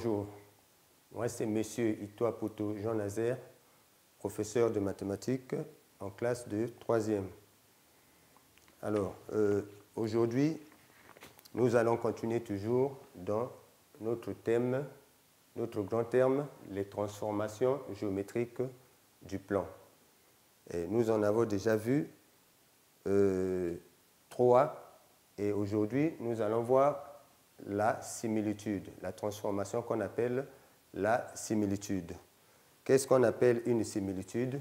bonjour. Moi, c'est M. Itoa Poto Jean Nazaire, professeur de mathématiques en classe de 3e. Alors, aujourd'hui, nous allons continuer toujours dans notre thème, notre grand terme, les transformations géométriques du plan. Et nous en avons déjà vu 3, et aujourd'hui, nous allons voir la similitude, la transformation qu'on appelle la similitude. Qu'est-ce qu'on appelle une similitude?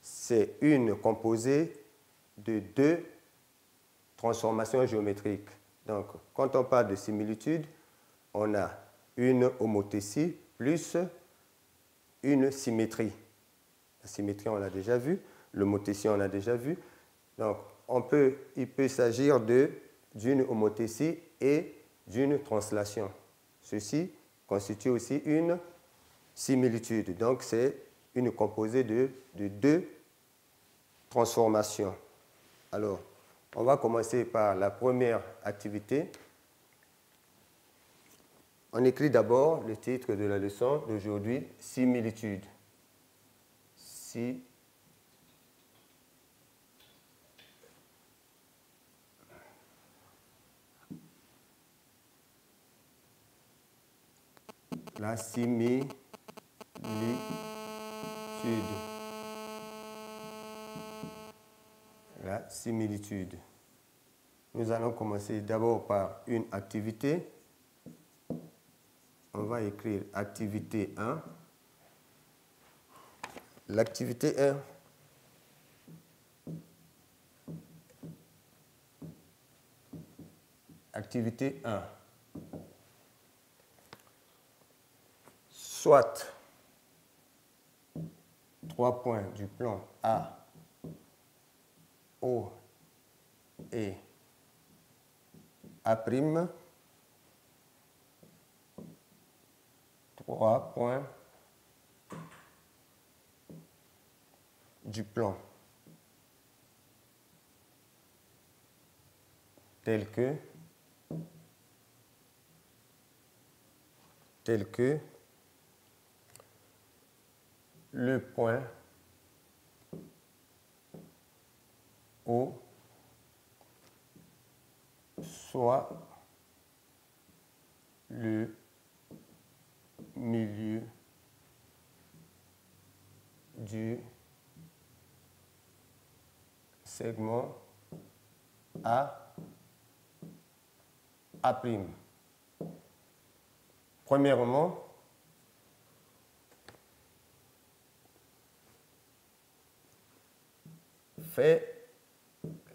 C'est une composée de 2 transformations géométriques. Donc, quand on parle de similitude, on a une homothétie plus une symétrie. La symétrie, on l'a déjà vu. L'homothétie, on l'a déjà vu. Donc, il peut s'agir d'une homothétie et d'une translation. Ceci constitue aussi une similitude. Donc, c'est une composée de 2 transformations. Alors, on va commencer par la première activité. On écrit d'abord le titre de la leçon d'aujourd'hui, similitude. La similitude. La similitude. Nous allons commencer d'abord par une activité. On va écrire activité 1. L'activité 1. Activité 1. Soit 3 points du plan A, O et A', 3 points du plan tel que le point O soit le milieu du segment A'. Premièrement, fait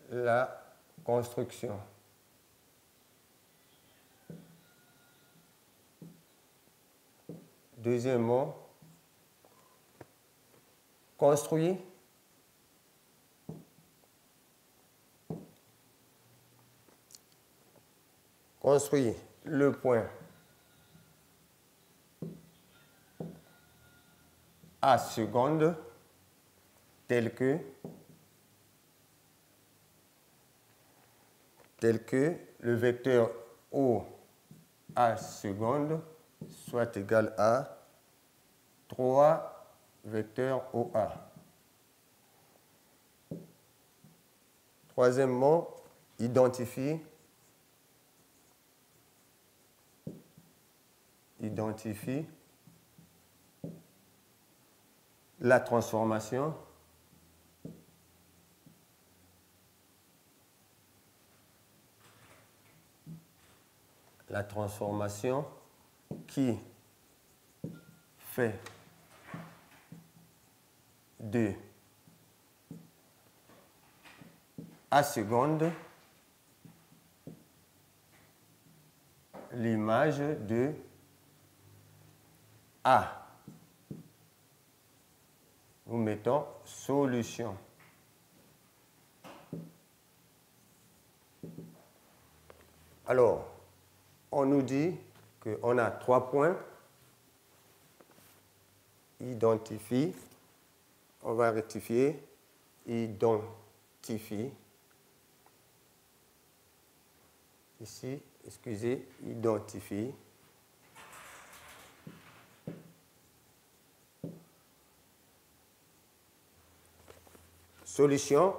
la construction. Deuxièmement, construit le point A seconde tel que le vecteur O A seconde soit égal à 3 vecteurs OA. Troisièmement, identifie la transformation qui fait de A seconde l'image de A. Nous mettons solution. Alors, on nous dit qu'on a 3 points. Identifie. On va rectifier. Identifie. Ici, excusez, identifie solution.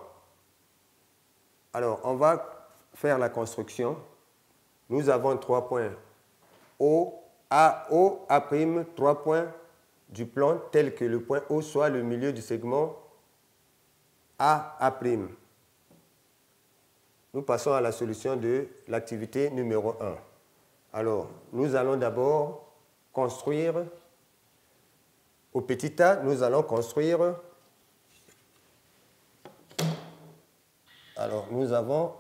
Alors, on va faire la construction. Nous avons 3 points O, A, O, A', 3 points du plan tel que le point O soit le milieu du segment A, A'. Nous passons à la solution de l'activité numéro 1. Alors, nous allons d'abord construire, au petit a, nous allons construire, alors nous avons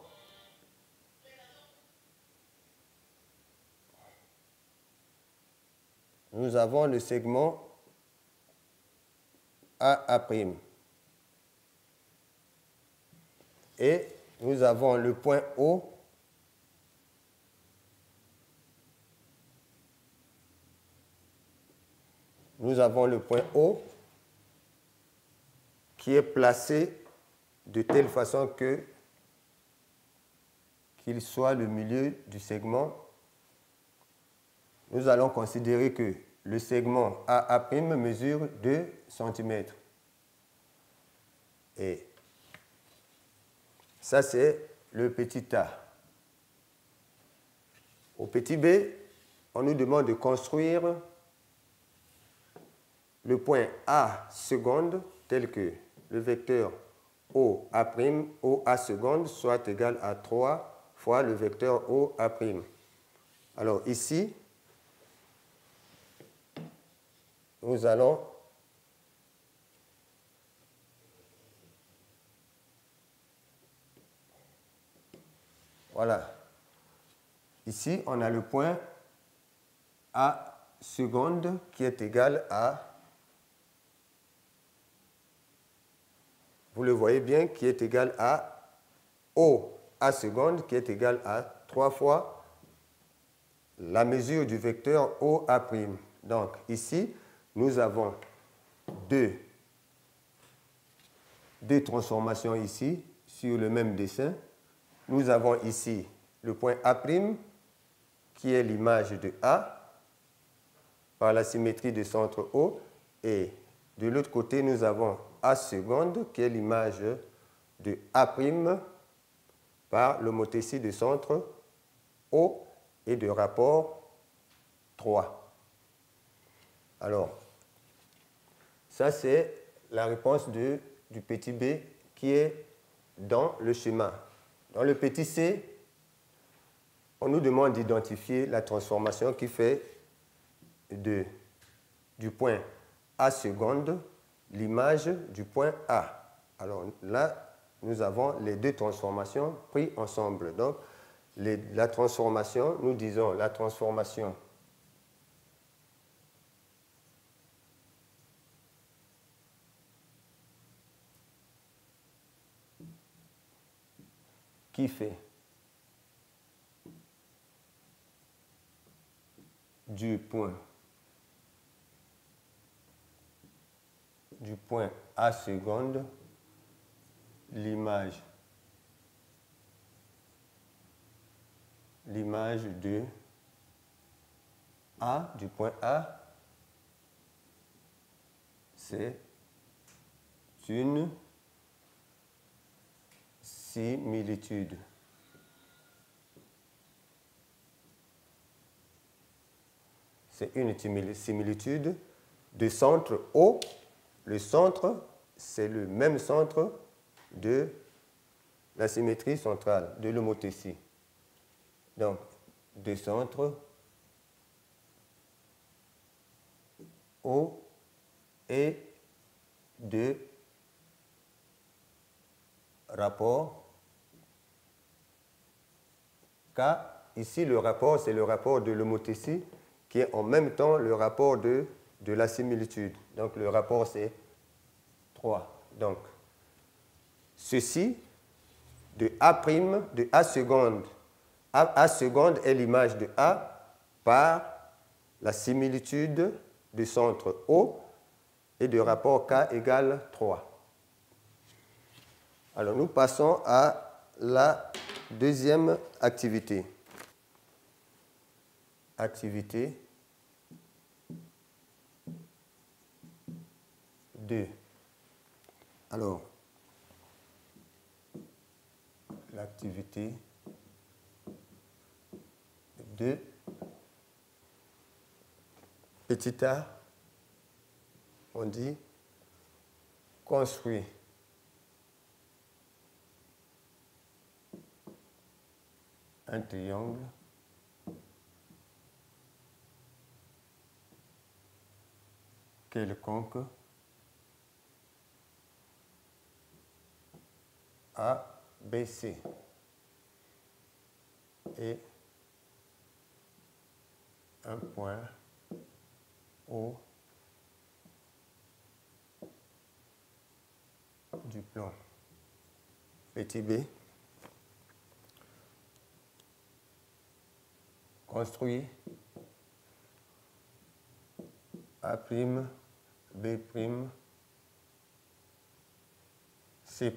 le segment A'. Et nous avons le point O qui est placé de telle façon qu'il soit le milieu du segment. Nous allons considérer que le segment A' mesure 2 cm. Et ça, c'est le petit a. Au petit b, on nous demande de construire le point A seconde tel que le vecteur OA', OA seconde soit égal à 3 fois le vecteur OA'. Alors ici, nous allons voilà. Ici, on a le point A seconde qui est égal à, vous le voyez bien, qui est égal à O A seconde qui est égal à 3 fois la mesure du vecteur OA'. Donc ici, nous avons deux transformations ici sur le même dessin. Nous avons ici le point A' qui est l'image de A par la symétrie de centre O, et de l'autre côté, nous avons A seconde qui est l'image de A' par l'homothétie de centre O et de rapport 3. Alors, ça c'est la réponse du petit b qui est dans le schéma. Dans le petit c, on nous demande d'identifier la transformation qui fait du point A seconde l'image du point A. Alors là, nous avons les deux transformations prises ensemble. Donc, la transformation, nous disons la transformation qui fait du point A seconde l'image de A, du point A, c'est une similitude. C'est une similitude de centre O. Le centre, c'est le même centre de la symétrie centrale, de l'homothétie. Donc, de centre O et de rapport K. Ici, le rapport, c'est le rapport de l'homothétie qui est en même temps le rapport de la similitude. Donc, le rapport, c'est 3. Donc, ceci, de A', de A seconde, A seconde est l'image de A par la similitude du centre O et de rapport K égale 3. Alors, nous passons à la deuxième activité. Activité 2. Alors, l'activité de petit a, on dit construit un triangle quelconque ABC et un point O du plan. Petit b construit A', B', C',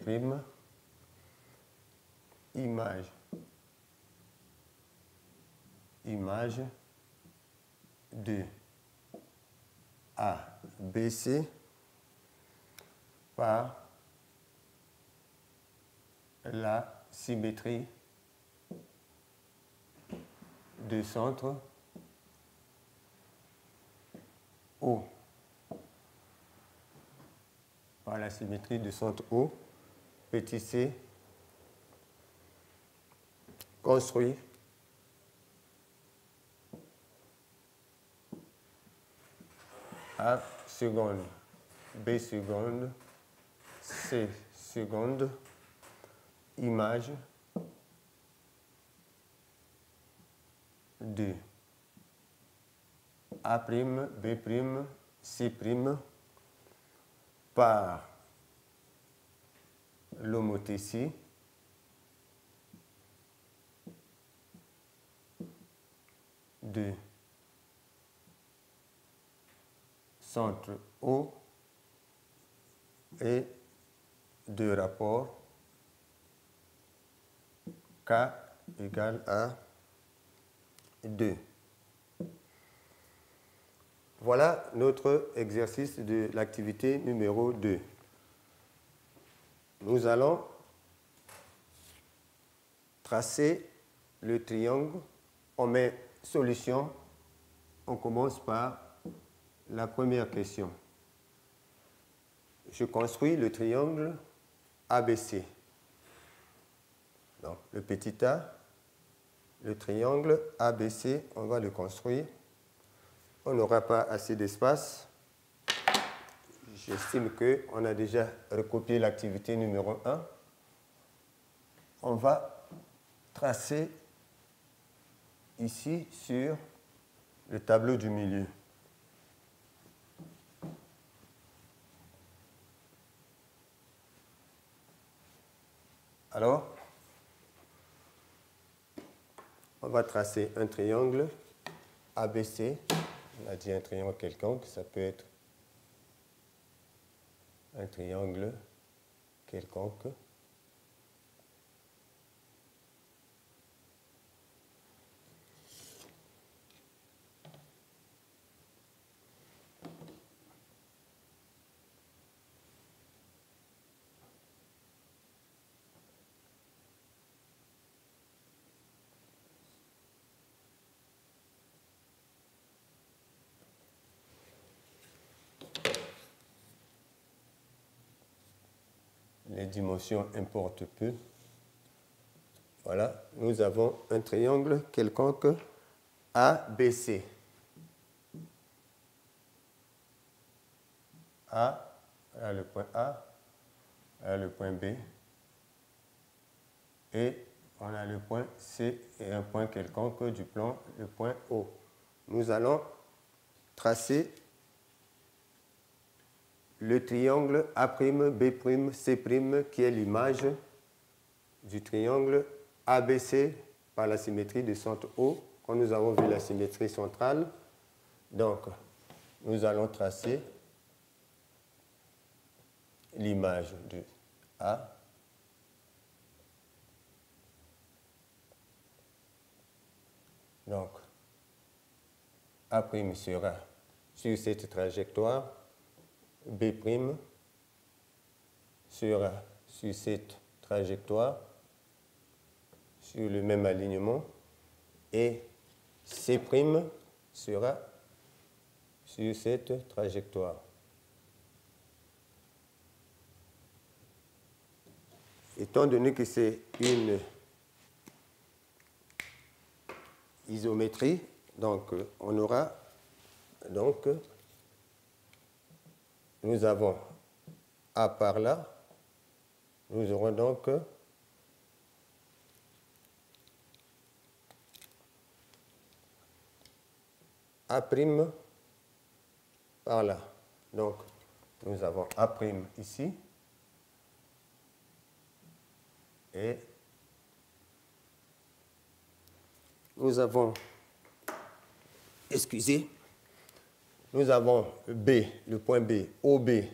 image de ABC par la symétrie de centre O. Par la symétrie de centre O, petit c construit A seconde, B seconde, C seconde, image de A', B', C' par l'homothétie de centre O et de rapport K égale à 2. Voilà notre exercice de l'activité numéro 2. Nous allons tracer le triangle. On met solution. On commence par la première question. Je construis le triangle ABC. Donc, le petit a, le triangle ABC, on va le construire. On n'aura pas assez d'espace. J'estime qu'on a déjà recopié l'activité numéro 1. On va tracer ici sur le tableau du milieu. Alors, on va tracer un triangle ABC. On a dit un triangle quelconque, ça peut être un triangle quelconque. Les dimensions importent peu. Voilà, nous avons un triangle quelconque ABC. A, là le point A, là le point B, et on a le point C et un point quelconque du plan, le point O. Nous allons tracer le triangle A', B', C', qui est l'image du triangle ABC par la symétrie de centre O, quand nous avons vu la symétrie centrale. Donc, nous allons tracer l'image de A. Donc, A' sera sur cette trajectoire, B' sera sur cette trajectoire, sur le même alignement et C' sera sur cette trajectoire. Étant donné que c'est une isométrie, donc on aura, donc nous avons A par là, nous aurons donc A' par là. Donc nous avons A' ici et nous avons, excusez, nous avons B, le point B, OB est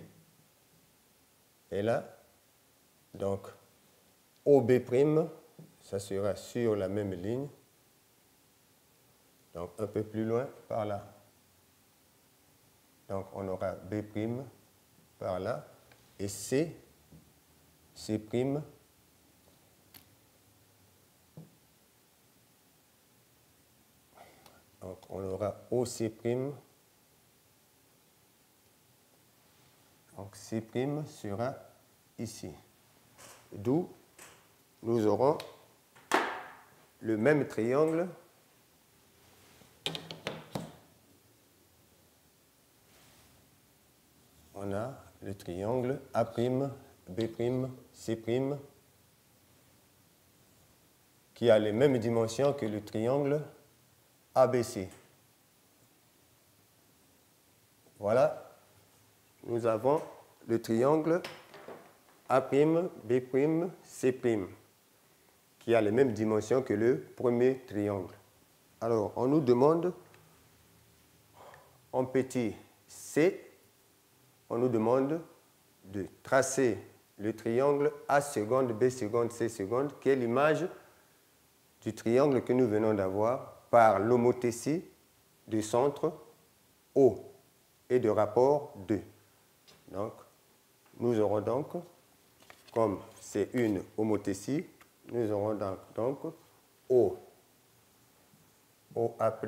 là. Donc OB', ça sera sur la même ligne. Donc un peu plus loin par là. Donc on aura B' par là et C'. Donc on aura OC'. Donc C' sera ici. D'où nous aurons le même triangle on a le triangle A', B', C' qui a les mêmes dimensions que le triangle ABC. Voilà, nous avons le triangle A', B', C' qui a les mêmes dimensions que le premier triangle. Alors, on nous demande en petit C, on nous demande de tracer le triangle A seconde, B seconde, C seconde, qui est l'image du triangle que nous venons d'avoir par l'homothétie du centre O et de rapport 2. Donc, nous aurons donc, comme c'est une homothétie, nous aurons donc O, OA',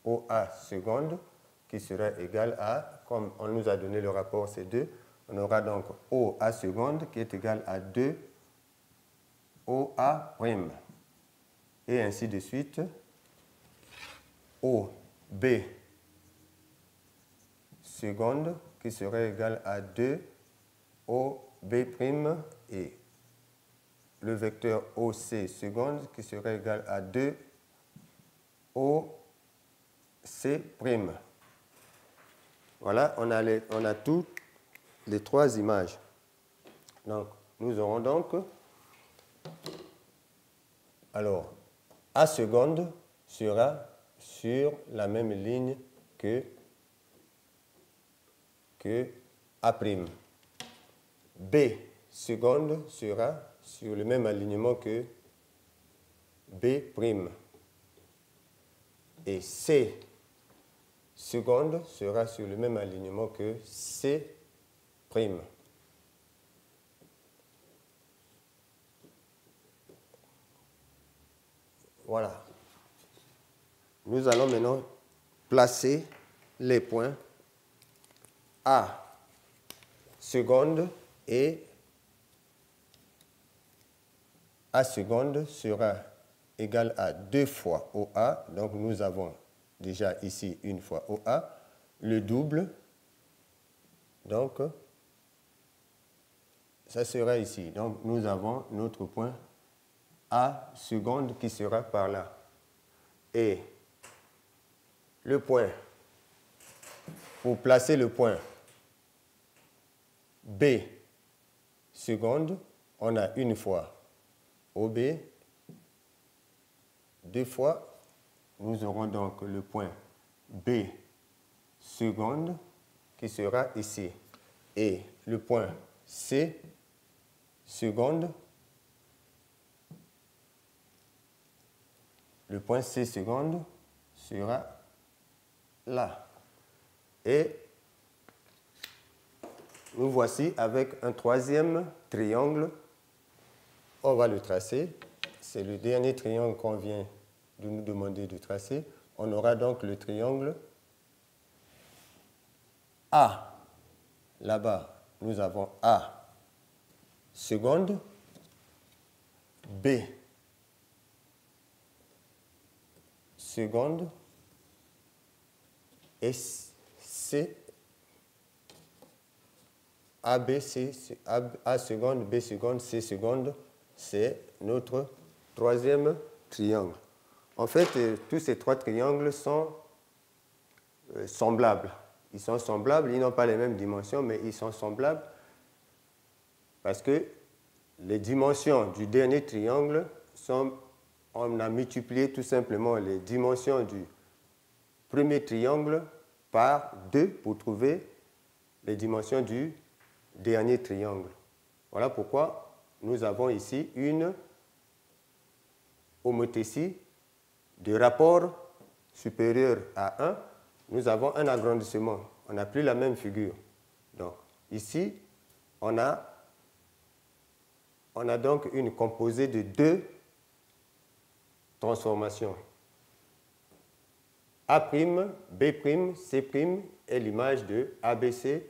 OA seconde, qui sera égal à, comme on nous a donné le rapport C2, on aura donc OA seconde qui est égal à 2 OA'. Et ainsi de suite, OB seconde qui serait égal à 2 OB' et le vecteur OC seconde qui serait égal à 2 OC'. Voilà, on a toutes les trois images. Donc, nous aurons donc, alors, A seconde sera sur la même ligne que A'. B seconde sera sur le même alignement que B'. Et C seconde sera sur le même alignement que C'. Voilà. Nous allons maintenant placer les points A seconde et A seconde sera égal à 2 fois OA. Donc nous avons déjà ici une fois OA. Le double, donc ça sera ici. Donc nous avons notre point A seconde qui sera par là. Et le point, pour placer le point B seconde, on a une fois OB, deux fois, nous aurons donc le point B seconde qui sera ici. Et le point C seconde, le point C seconde sera là. Et nous voici avec un troisième triangle. On va le tracer. c'est le dernier triangle qu'on vient de nous demander de tracer. On aura donc le triangle A. Là-bas, nous avons A seconde, B seconde et C, A, B, C, A seconde, B seconde, C seconde, c'est notre troisième triangle. En fait, tous ces trois triangles sont semblables. Ils sont semblables, ils n'ont pas les mêmes dimensions, mais ils sont semblables parce que les dimensions du dernier triangle sont, on a multiplié tout simplement les dimensions du premier triangle par 2 pour trouver les dimensions du dernier triangle. Voilà pourquoi nous avons ici une homothétie de rapport supérieur à 1. Nous avons un agrandissement. On n'a plus la même figure. Donc, ici, on a donc une composée de 2 transformations. A', B', C' est l'image de ABC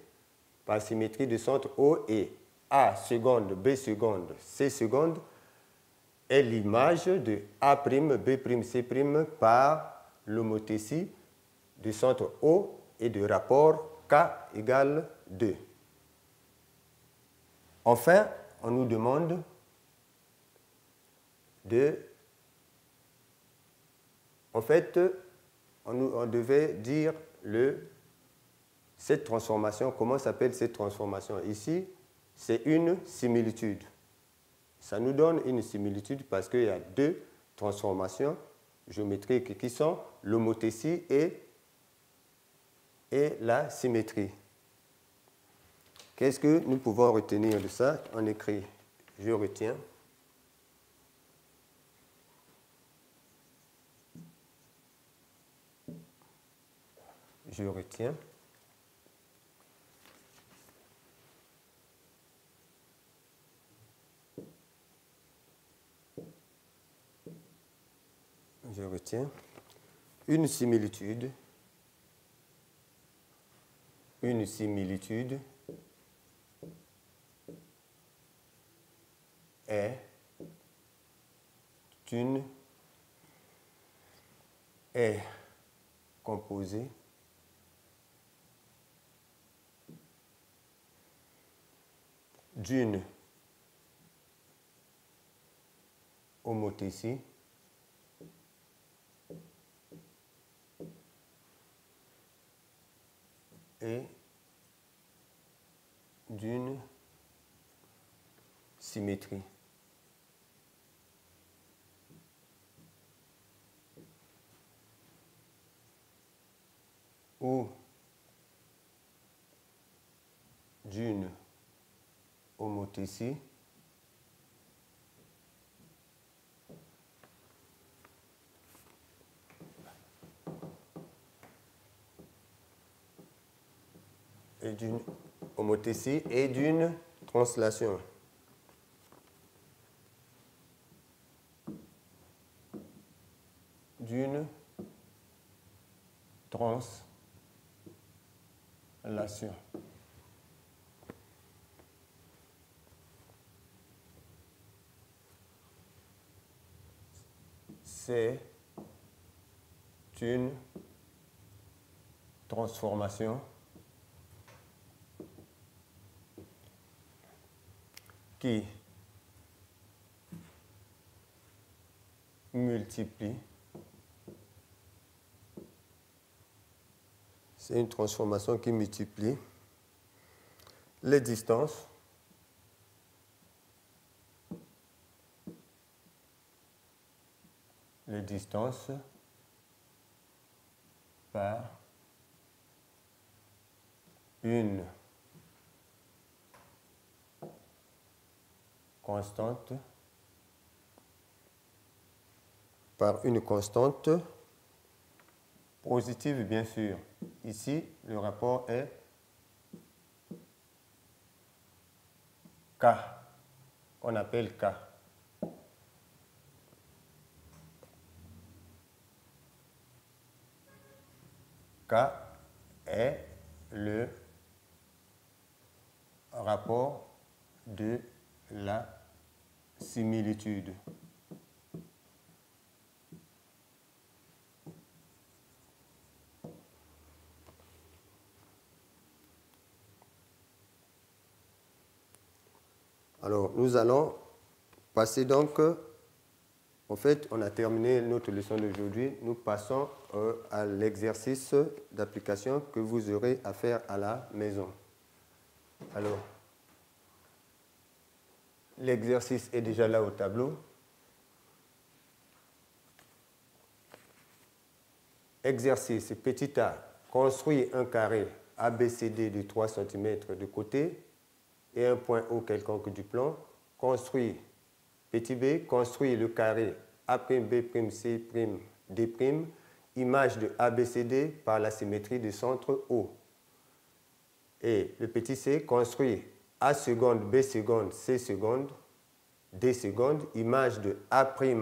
par symétrie de centre O et A seconde, B seconde, C seconde est l'image de A', B', C' par l'homothétie du centre O et de rapport K égale 2. Enfin, on nous demande de... En fait, on devait dire cette transformation. Comment s'appelle cette transformation? Ici, c'est une similitude. Ça nous donne une similitude parce qu'il y a 2 transformations géométriques qui sont l'homothétie et la symétrie. Qu'est-ce que nous pouvons retenir de ça? On écrit « je retiens ». Je retiens. Je retiens une similitude. Une similitude est composée d'une homothétie et d'une symétrie. Ou d'une homothétie et d'une translation. D'une translation. C'est une transformation qui multiplie. C'est une transformation qui multiplie les distances par une constante positive, bien sûr. Ici, le rapport est K, qu'on appelle K. est le rapport de la similitude. Alors, nous allons passer donc, en fait, on a terminé notre leçon d'aujourd'hui. Nous passons à l'exercice d'application que vous aurez à faire à la maison. Alors, l'exercice est déjà là au tableau. Exercice petit a, construit un carré ABCD de 3 cm de côté et un point O quelconque du plan. Construit petit b, construit le carré A'B'C', image de ABCD par la symétrie du centre O. Et le petit c, construit A seconde, B seconde, C seconde, D seconde, image de A'B',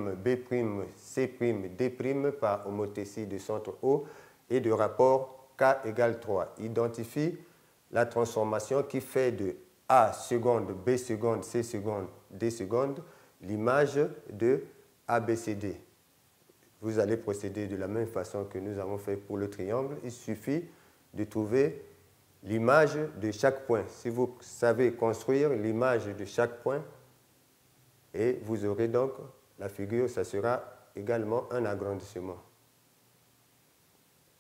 C', D' par homothétie du centre O et de rapport K égale 3. Identifie la transformation qui fait de A seconde, B seconde, C seconde, D seconde, l'image de ABCD. Vous allez procéder de la même façon que nous avons fait pour le triangle. Il suffit de trouver l'image de chaque point. Si vous savez construire l'image de chaque point, et vous aurez donc la figure, ça sera également un agrandissement.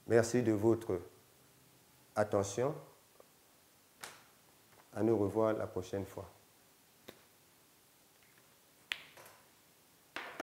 Merci de votre attention. À nous revoir la prochaine fois.